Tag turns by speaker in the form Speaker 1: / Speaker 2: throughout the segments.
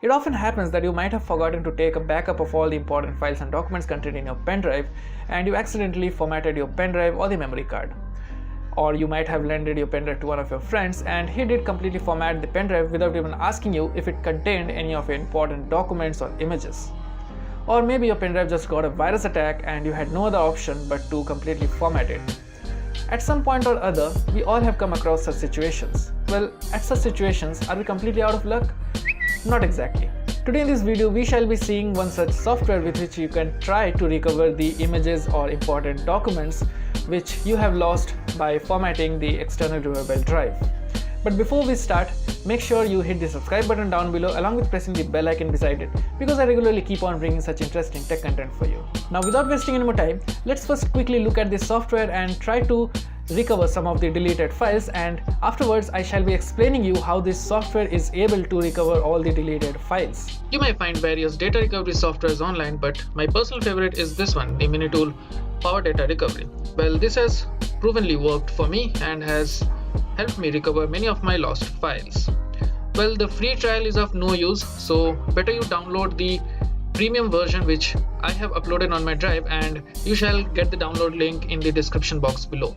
Speaker 1: It often happens that you might have forgotten to take a backup of all the important files and documents contained in your pen drive, and you accidentally formatted your pen drive or the memory card. Or you might have lended your pen drive to one of your friends and he did completely format the pen drive without even asking you if it contained any of your important documents or images. Or maybe your pen drive just got a virus attack and you had no other option but to completely format it. At some point or other, we all have come across such situations. Well, at such situations, are we completely out of luck? Not exactly. Today in this video, we shall be seeing one such software with which you can try to recover the images or important documents which you have lost by formatting the external removable drive. But before we start, make sure you hit the subscribe button down below along with pressing the bell icon beside it, because I regularly keep on bringing such interesting tech content for you. Now without wasting any more time, let's first quickly look at this software and try to recover some of the deleted files, and afterwards I shall be explaining you how this software is able to recover all the deleted files. You may find various data recovery softwares online, but my personal favorite is this one, the Minitool Power Data Recovery. Well, this has provenly worked for me and has helped me recover many of my lost files. Well, the free trial is of no use, so better you download the premium version which I have uploaded on my drive, and you shall get the download link in the description box below.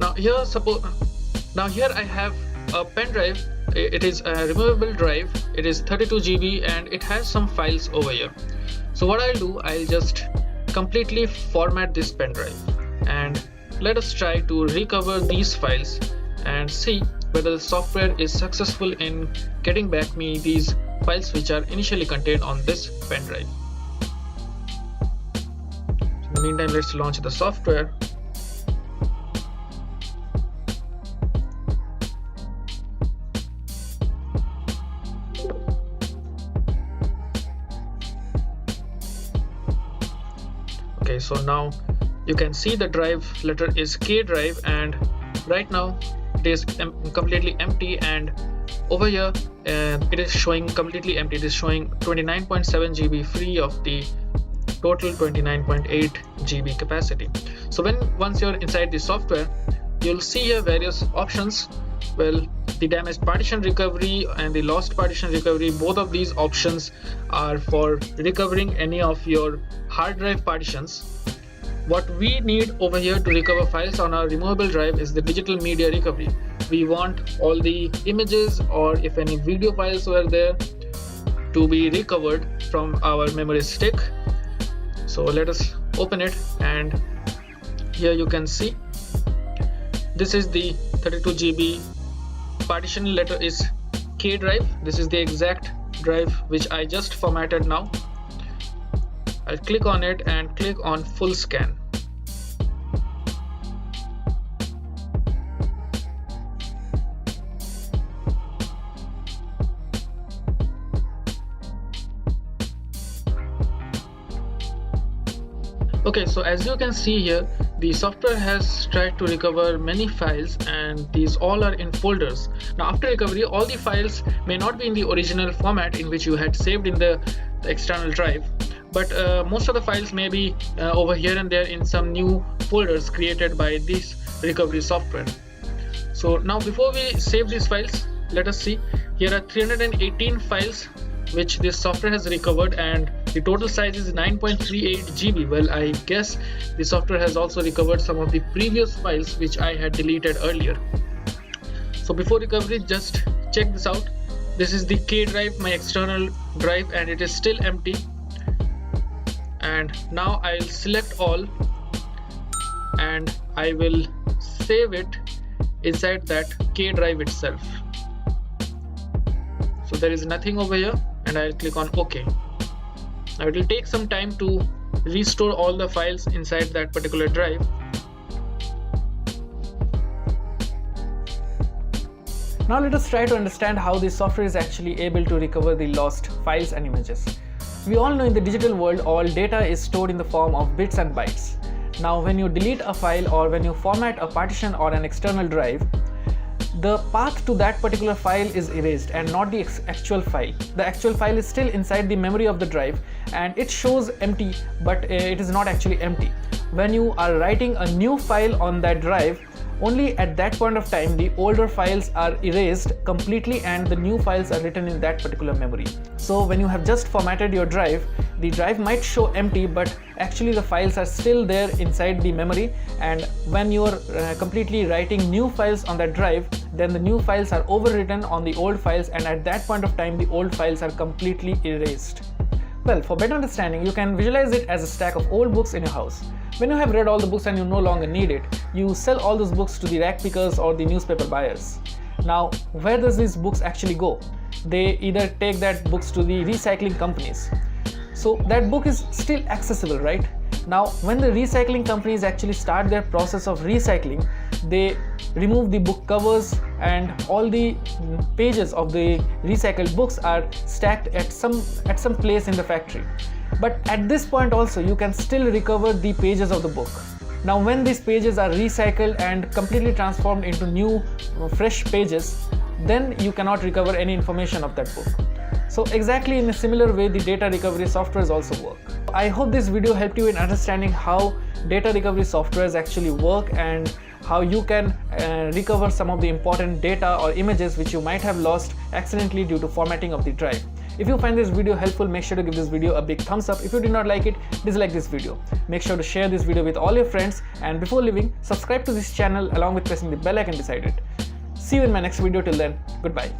Speaker 1: Now here I have a pen drive. It is a removable drive. It is 32 GB and it has some files over here. So what I'll do, I'll just completely format this pen drive and let us try to recover these files and see whether the software is successful in getting back me these files which are initially contained on this pen drive. In the meantime, let's launch the software. Okay, so now you can see the drive letter is K drive, and right now it is completely empty, and over here it is showing completely empty. It is showing 29.7 GB free of the total 29.8 GB capacity. So once you're inside the software, you'll see here various options. Well, the damaged partition recovery and the lost partition recovery, both of these options are for recovering any of your hard drive partitions. What we need over here to recover files on our removable drive is the digital media recovery. We want all the images, or if any video files were there, to be recovered from our memory stick. So let us open it, and here you can see this is the 32 GB partition letter is K drive. This is the exact drive which I just formatted now. I'll click on it and click on full scan. Okay, so as you can see here, the software has tried to recover many files, and these all are in folders. Now after recovery, all the files may not be in the original format in which you had saved in the external drive, but most of the files may be over here and there in some new folders created by this recovery software. So now before we save these files, let us see. Here are 318 files which this software has recovered, and the total size is 9.38 GB. Well, I guess the software has also recovered some of the previous files which I had deleted earlier. So before recovery, just check this out. This is the K drive, my external drive, and it is still empty. And now I'll select all and I will save it inside that K drive itself. So there is nothing over here, and I'll click on OK. Now it will take some time to restore all the files inside that particular drive. Now let us try to understand how this software is actually able to recover the lost files and images. We all know in the digital world, all data is stored in the form of bits and bytes. Now when you delete a file or when you format a partition or an external drive, the path to that particular file is erased and not the actual file. The actual file is still inside the memory of the drive and it shows empty, but it is not actually empty. When you are writing a new file on that drive, only at that point of time the older files are erased completely and the new files are written in that particular memory. So when you have just formatted your drive, the drive might show empty, but actually the files are still there inside the memory, and when you are completely writing new files on that drive, then the new files are overwritten on the old files, and at that point of time the old files are completely erased. Well, for better understanding, you can visualize it as a stack of old books in your house. When you have read all the books and you no longer need it, you sell all those books to the rack pickers or the newspaper buyers. Now, where does these books actually go? They either take that books to the recycling companies. So that book is still accessible, right? Now, when the recycling companies actually start their process of recycling, they remove the book covers and all the pages of the recycled books are stacked at some place in the factory. But at this point also you can still recover the pages of the book. Now when these pages are recycled and completely transformed into new fresh pages, then you cannot recover any information of that book. So exactly in a similar way the data recovery softwares also work. I hope this video helped you in understanding how data recovery softwares actually work and how you can recover some of the important data or images which you might have lost accidentally due to formatting of the drive. If you find this video helpful, make sure to give this video a big thumbs up. If you did not like it, dislike this video. Make sure to share this video with all your friends, and before leaving, subscribe to this channel along with pressing the bell icon beside it. See you in my next video. Till then, goodbye.